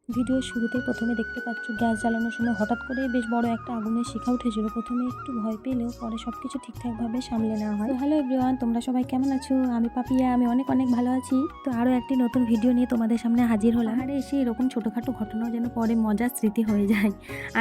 ভিডিওর শুরুতেই প্রথমে দেখতে পাচ্ছ গ্যাস জ্বালানোর সময় হঠাৎ করে বেশ বড় একটা আগুনের শিখা উঠেছিল। প্রথমে একটু ভয় পেলেও পরে সবকিছু ঠিকঠাকভাবে সামলে নেওয়া হয়। হ্যালো এভরিওয়ান, তোমরা সবাই কেমন আছো? আমি পাপিয়া, আমি অনেক অনেক ভালো আছি। তো আরও একটি নতুন ভিডিও নিয়ে তোমাদের সামনে হাজির হলাম। আর এসে এরকম ছোটোখাটো ঘটনাও যেন পরে মজার স্মৃতি হয়ে যায়।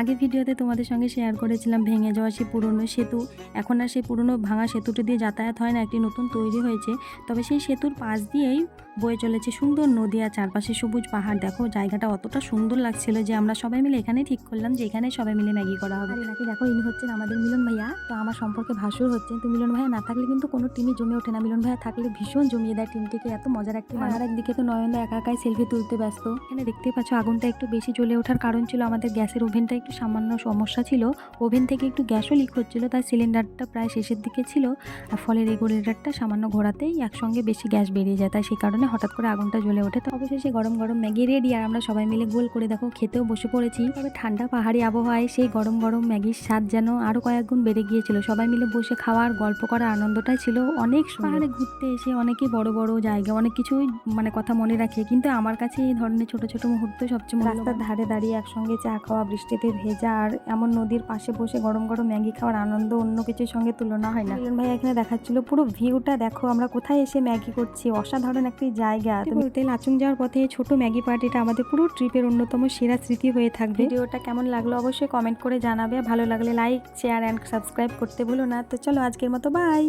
আগে ভিডিওতে তোমাদের সঙ্গে শেয়ার করেছিলাম ভেঙে যাওয়া সেই পুরনো সেতু। এখন আর সেই পুরনো ভাঙা সেতুটি দিয়ে যাতায়াত হয় না, একটি নতুন তৈরি হয়েছে। তবে সেই সেতুর পাশ দিয়েই বয়ে চলেছে সুন্দর নদী আর চারপাশে সবুজ পাহাড়। দেখো জায়গাটা অতটা সুন্দর লাগছিল যে আমরা সবাই মিলে এখানে ঠিক করলাম যে এখানে সবাই মিলে ম্যাগি করা হবে। নাকি দেখো ইনি হচ্ছেন আমাদের মিলন ভাইয়া। তো আমার সম্পর্কে ভাসুর হচ্ছেন। তো মিলন ভাইয়া না থাকলে কিন্তু কোনো টিমই জমে ওঠে না, মিলন ভাইয়া থাকলে ভীষণ জমিয়ে দেয় টিমটিকে, এত মজার একটি। আর একদিকে তো নয়নদা একা একাই সেলফি তুলতে ব্যস্ত। এখানে দেখতে পাচ্ছ আগুনটা একটু বেশি জ্বলে ওঠার কারণ ছিল আমাদের গ্যাসের ওভেনটা একটু সামান্য সমস্যা ছিল। ওভেন থেকে একটু গ্যাসও লিক হচ্ছিল, তাই সিলিন্ডারটা প্রায় শেষের দিকে ছিল। আর ফলে রেগুলেটরটা সামান্য ঘোরাতেই একসঙ্গে বেশি গ্যাস বেরিয়ে যায়, তাই সেই কারণে হঠাৎ করে আগুনটা জ্বলে ওঠে। তো অবশেষে গরম গরম ম্যাগি রেডি, আর আমরা সবাই মিলে গোল করে দেখো খেতেও বসে পড়েছি। তবে ঠান্ডা পাহাড়ি আবহাওয়ায় সেই গরম গরম ম্যাগির স্বাদ যেন আরো কয়েক গুণ বেড়ে গিয়েছিল। সবাই মিলে বসে খাওয়ার গল্প করার আনন্দটাই ছিল অনেক। পাহাড়ে ঘুরতে এসে অনেকেই বড় বড় জায়গা অনেক কিছুই কথা মনে রাখে, কিন্তু আমার কাছে এই ধরনের ছোট ছোট মুহূর্ত সবচেয়ে মূল্যবান। রাস্তার ধারে দাঁড়িয়ে একসঙ্গে চা খাওয়া, বৃষ্টিতে ভেজা, আর এমন নদীর পাশে বসে গরম গরম ম্যাগি খাওয়ার আনন্দ অন্য কিছুর সঙ্গে তুলনা হয় না। মিলন ভাই এখানে দেখাচ্ছিল পুরো ভিউটা, দেখো আমরা কোথায় এসে ম্যাগি করছি, অসাধারণ একটি জায়গা। বলতে লাচুং যাওয়ার পথে এই ছোট ম্যাগি পার্টিটা আমাদের পুরো ট্রিপের অন্যতম সেরা স্মৃতি হয়ে থাকবে। ভিডিওটা কেমন লাগলো অবশ্যই কমেন্ট করে জানাবে, ভালো লাগলে লাইক শেয়ার অ্যান্ড সাবস্ক্রাইব করতে ভুলো না। তো চলো আজকের মতো বাই।